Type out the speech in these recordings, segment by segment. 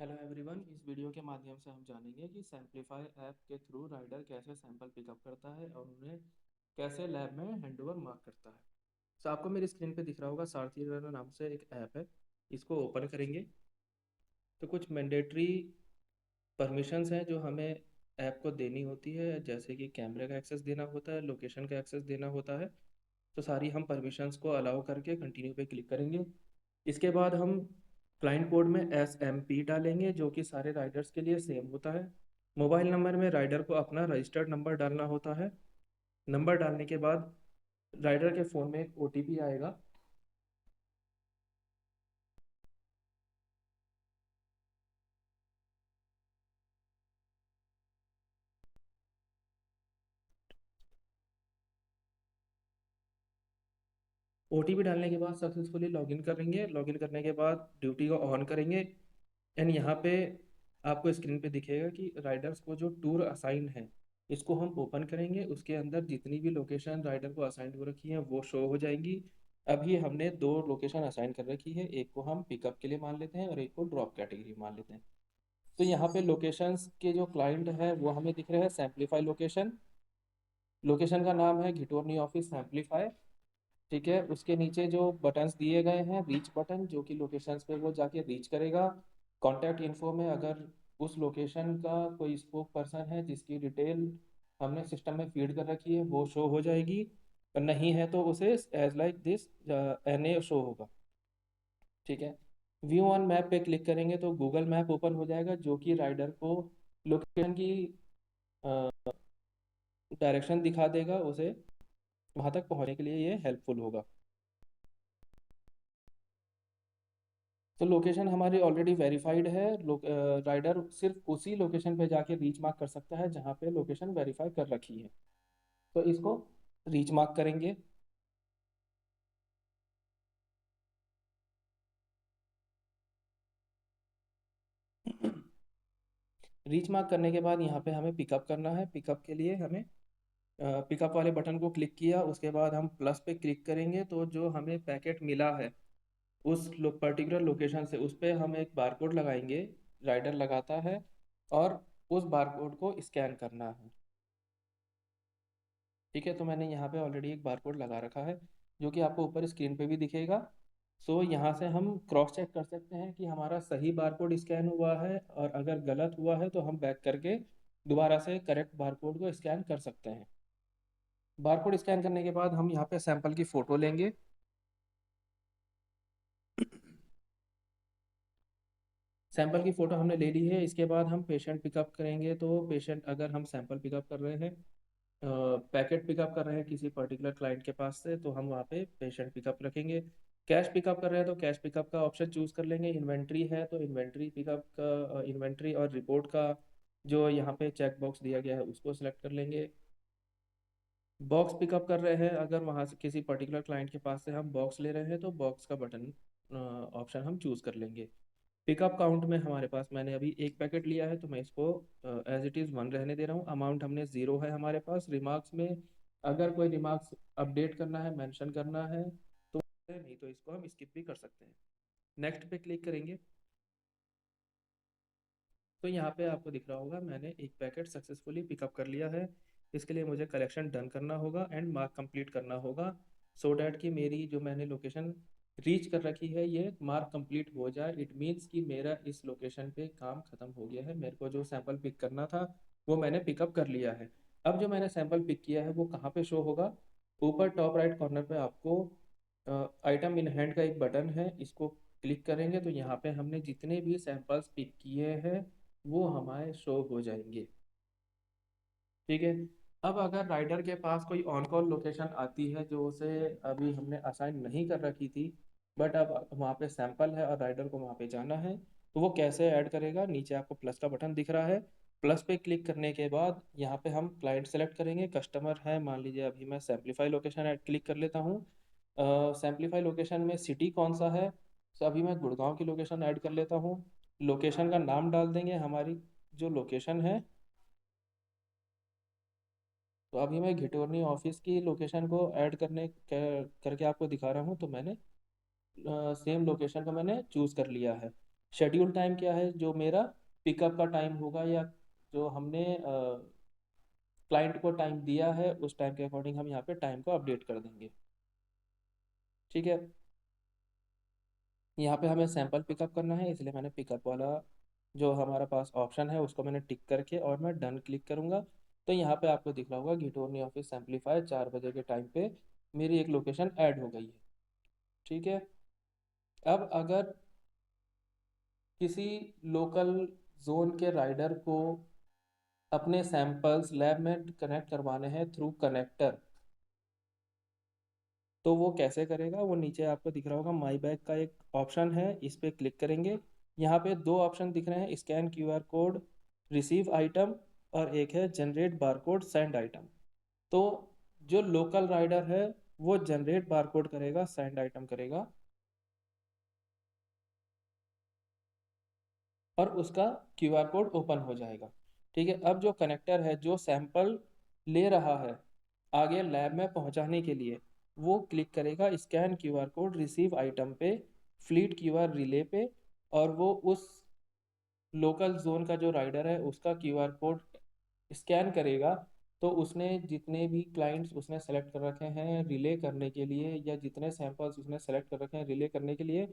Hello everyone. इस video के माध्यम से हम जानेंगे कि सैम्पलीफाई ऐप के थ्रू राइडर कैसे सैंपल पिकअप करता है और उन्हें कैसे लैब में हैंडओवर मार्क करता है। तो आपको मेरी स्क्रीन पे दिख रहा होगा, सारथी रनर नाम से एक ऐप है। इसको ओपन करेंगे तो कुछ मैंडेटरी परमिशंस हैं जो हमें ऐप को देनी होती है, जैसे कि कैमरे का एक्सेस देना होता है, लोकेशन का एक्सेस देना होता है। तो सारी हम परमिशंस को अलाउ करके कंटिन्यू पे क्लिक करेंगे। इसके बाद हम क्लाइंट कोड में SMP डालेंगे, जो कि सारे राइडर्स के लिए सेम होता है। मोबाइल नंबर में राइडर को अपना रजिस्टर्ड नंबर डालना होता है। नंबर डालने के बाद राइडर के फ़ोन में एक OTP आएगा। OTP डालने के बाद सक्सेसफुली लॉगिन करेंगे। लॉगिन करने के बाद ड्यूटी को ऑन करेंगे। एंड यहाँ पे आपको स्क्रीन पे दिखेगा कि राइडर्स को जो टूर असाइन है, इसको हम ओपन करेंगे। उसके अंदर जितनी भी लोकेशन राइडर को असाइन हो रखी है वो शो हो जाएंगी। अभी हमने दो लोकेशन असाइन कर रखी है, एक को हम पिकअप के लिए मान लेते हैं और एक को ड्रॉप कैटेगरी मान लेते हैं। तो यहाँ पे लोकेशंस के जो क्लाइंट है वो हमें दिख रहे हैं, सैम्पलीफाई लोकेशन। लोकेशन का नाम है घिटोरनी ऑफिस सैम्पलीफाई। ठीक है, उसके नीचे जो बटन्स दिए गए हैं, रीच बटन, जो कि लोकेशंस पे वो जाके रीच करेगा। कॉन्टैक्ट इन्फो में अगर उस लोकेशन का कोई स्पोक पर्सन है जिसकी डिटेल हमने सिस्टम में फीड कर रखी है वो शो हो जाएगी, और नहीं है तो उसे as like this NA show होगा। ठीक है, व्यू ऑन मैप पे क्लिक करेंगे तो गूगल मैप ओपन हो जाएगा, जो कि राइडर को लोकेशन की डायरेक्शन दिखा देगा, उसे वहां तक पहुंचने के लिए ये हेल्पफुल होगा। तो लोकेशन हमारी ऑलरेडी वेरीफाइड है। राइडर सिर्फ उसी लोकेशन पे जाके रीच मार्क कर सकता है जहाँ पे लोकेशन वेरीफाई कर रखी है। तो इसको रीच मार्क करेंगे। रीच मार्क करने के बाद यहाँ पे हमें पिकअप करना है। पिकअप के लिए हमें पिकअप वाले बटन को क्लिक किया, उसके बाद हम प्लस पे क्लिक करेंगे तो जो हमें पैकेट मिला है उस पर्टिकुलर लोकेशन से उस पे हम एक बारकोड लगाएंगे। राइडर लगाता है और उस बारकोड को स्कैन करना है। ठीक है, तो मैंने यहाँ पे ऑलरेडी एक बारकोड लगा रखा है, जो कि आपको ऊपर स्क्रीन पे भी दिखेगा। सो यहाँ से हम क्रॉस चेक कर सकते हैं कि हमारा सही बारकोड स्कैन हुआ है, और अगर गलत हुआ है तो हम बैक करके दोबारा से करेक्ट बारकोड को स्कैन कर सकते हैं। बारकोड स्कैन करने के बाद हम यहाँ पे सैंपल की फ़ोटो लेंगे। सैंपल की फ़ोटो हमने ले ली है। इसके बाद हम पेशेंट पिकअप करेंगे। तो पेशेंट, अगर हम सैंपल पिकअप कर रहे हैं, पैकेट पिकअप कर रहे हैं किसी पर्टिकुलर क्लाइंट के पास से, तो हम वहाँ पे पेशेंट पिकअप रखेंगे। कैश पिकअप कर रहे हैं तो कैश पिकअप का ऑप्शन चूज कर लेंगे। इन्वेंट्री है तो इन्वेंट्री पिकअप का, इन्वेंट्री और रिपोर्ट का जो यहाँ पे चेक बॉक्स दिया गया है उसको सिलेक्ट कर लेंगे। बॉक्स पिकअप कर रहे हैं, अगर वहाँ से किसी पर्टिकुलर क्लाइंट के पास से हम बॉक्स ले रहे हैं तो बॉक्स का बटन ऑप्शन हम चूज कर लेंगे। पिकअप काउंट में हमारे पास, मैंने अभी एक पैकेट लिया है तो मैं इसको एज इट इज़ 1 रहने दे रहा हूँ। अमाउंट हमने 0 है हमारे पास। रिमार्क्स में अगर कोई रिमार्क्स अपडेट करना है, मेंशन करना है तो, नहीं तो इसको हम स्किप भी कर सकते हैं। नेक्स्ट पे क्लिक करेंगे तो यहाँ पे आपको दिख रहा होगा मैंने एक पैकेट सक्सेसफुली पिकअप कर लिया है। इसके लिए मुझे कलेक्शन डन करना होगा एंड मार्क कंप्लीट करना होगा, सो डैट कि मेरी जो मैंने लोकेशन रीच कर रखी है ये मार्क कंप्लीट हो जाए। इट मीन्स कि मेरा इस लोकेशन पे काम खत्म हो गया है। मेरे को जो सैंपल पिक करना था वो मैंने पिकअप कर लिया है। अब जो मैंने सैंपल पिक किया है वो कहाँ पे शो होगा? ऊपर टॉप राइट कॉर्नर पे आपको आइटम इन हैंड का एक बटन है, इसको क्लिक करेंगे तो यहाँ पे हमने जितने भी सैंपल्स पिक किए हैं वो हमारे शो हो जाएंगे। ठीक है, अब अगर राइडर के पास कोई ऑन कॉल लोकेशन आती है जो उसे अभी हमने असाइन नहीं कर रखी थी, बट अब वहाँ पे सैंपल है और राइडर को वहाँ पे जाना है, तो वो कैसे ऐड करेगा? नीचे आपको प्लस का बटन दिख रहा है। प्लस पे क्लिक करने के बाद यहाँ पे हम क्लाइंट सेलेक्ट करेंगे। कस्टमर है, मान लीजिए अभी मैं सैम्पलीफाई लोकेशन ऐड क्लिक कर लेता हूँ। सैम्पलीफाई लोकेशन में सिटी कौन सा है, तो अभी मैं गुड़गांव की लोकेशन ऐड कर लेता हूँ। लोकेशन का नाम डाल देंगे हमारी जो लोकेशन है। तो अभी मैं घिटोरनी ऑफिस की लोकेशन को ऐड करके आपको दिखा रहा हूँ। तो मैंने सेम लोकेशन को मैंने चूज कर लिया है। शेड्यूल टाइम क्या है, जो मेरा पिकअप का टाइम होगा या जो हमने क्लाइंट को टाइम दिया है उस टाइम के अकॉर्डिंग हम यहाँ पे टाइम को अपडेट कर देंगे। ठीक है, यहाँ पे हमें सैंपल पिकअप करना है, इसलिए मैंने पिकअप वाला जो हमारा पास ऑप्शन है उसको मैंने टिक करके और मैं डन क्लिक करूँगा। तो यहाँ पे आपको दिख रहा होगा गिटोरनी ऑफिस सैम्पलीफायर 4 बजे के टाइम पे मेरी एक लोकेशन ऐड हो गई है। ठीक है, अब अगर किसी लोकल जोन के राइडर को अपने सैंपल्स लैब में कनेक्ट करवाने हैं थ्रू कनेक्टर, तो वो कैसे करेगा, वो नीचे आपको दिख रहा होगा माई बैग का एक ऑप्शन है, इस पर क्लिक करेंगे। यहाँ पे दो ऑप्शन दिख रहे हैं, scan QR code receive item और एक है जनरेट बारकोड सेंड आइटम। तो जो लोकल राइडर है वो जनरेट बारकोड करेगा, सेंड आइटम करेगा और उसका क्यूआर कोड ओपन हो जाएगा। ठीक है, अब जो कनेक्टर है जो सैंपल ले रहा है आगे लैब में पहुंचाने के लिए, वो क्लिक करेगा scan QR code receive item पे, फ्लीट क्यूआर रिले पे, और वो उस लोकल जोन का जो राइडर है उसका क्यूआर कोड स्कैन करेगा। तो उसने जितने भी क्लाइंट्स उसने सेलेक्ट कर रखे हैं रिले करने के लिए या जितने सैंपल्स उसने सेलेक्ट कर रखे हैं रिले करने के लिए,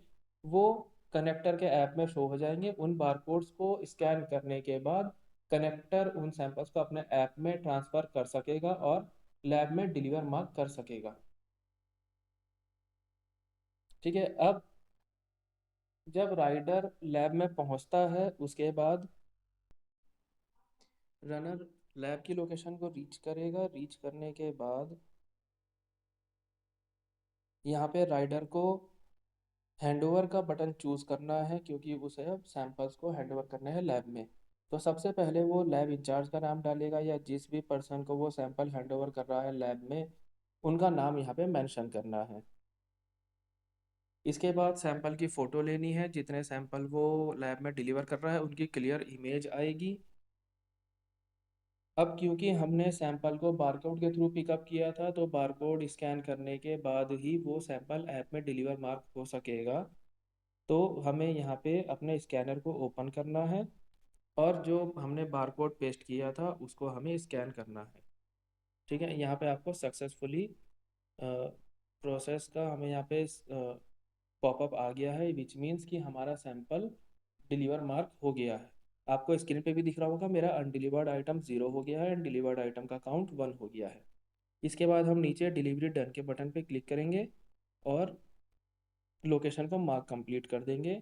वो कनेक्टर के ऐप में शो हो जाएंगे। उन बारकोड्स को स्कैन करने के बाद कनेक्टर उन सैंपल्स को अपने ऐप में ट्रांसफ़र कर सकेगा और लैब में डिलीवर मार्क कर सकेगा। ठीक है, अब जब राइडर लैब में पहुंचता है उसके बाद रनर लैब की लोकेशन को रीच करेगा। रीच करने के बाद यहाँ पे राइडर को हैंडओवर का बटन चूज़ करना है क्योंकि उसे अब सैंपल्स को हैंडओवर करने हैं लैब में। तो सबसे पहले वो लैब इंचार्ज का नाम डालेगा या जिस भी पर्सन को वो सैंपल हैंडओवर कर रहा है लैब में उनका नाम यहाँ पे मेंशन करना है। इसके बाद सैंपल की फ़ोटो लेनी है, जितने सैंपल वो लैब में डिलीवर कर रहा है उनकी क्लियर इमेज आएगी। अब क्योंकि हमने सैंपल को बारकोड के थ्रू पिकअप किया था तो बारकोड स्कैन करने के बाद ही वो सैंपल ऐप में डिलीवर मार्क हो सकेगा। तो हमें यहाँ पे अपने स्कैनर को ओपन करना है और जो हमने बारकोड पेस्ट किया था उसको हमें स्कैन करना है। ठीक है, यहाँ पे आपको सक्सेसफुली प्रोसेस का हमें यहाँ पे पॉपअप आ गया है, विच मीन्स कि हमारा सैंपल डिलीवर मार्क हो गया है। आपको स्क्रीन पे भी दिख रहा होगा मेरा अनडिलीवर्ड आइटम 0 हो गया है एंड डिलीवर्ड आइटम का काउंट 1 हो गया है। इसके बाद हम नीचे डिलीवरी डन के बटन पे क्लिक करेंगे और लोकेशन को मार्क कंप्लीट कर देंगे,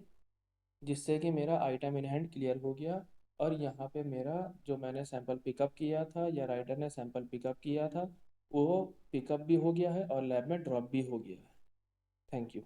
जिससे कि मेरा आइटम इन हैंड क्लियर हो गया। और यहाँ पे मेरा जो मैंने सैंपल पिकअप किया था या राइडर ने सैंपल पिकअप किया था वो पिकअप भी हो गया है और लैब में ड्रॉप भी हो गया है। Thank you.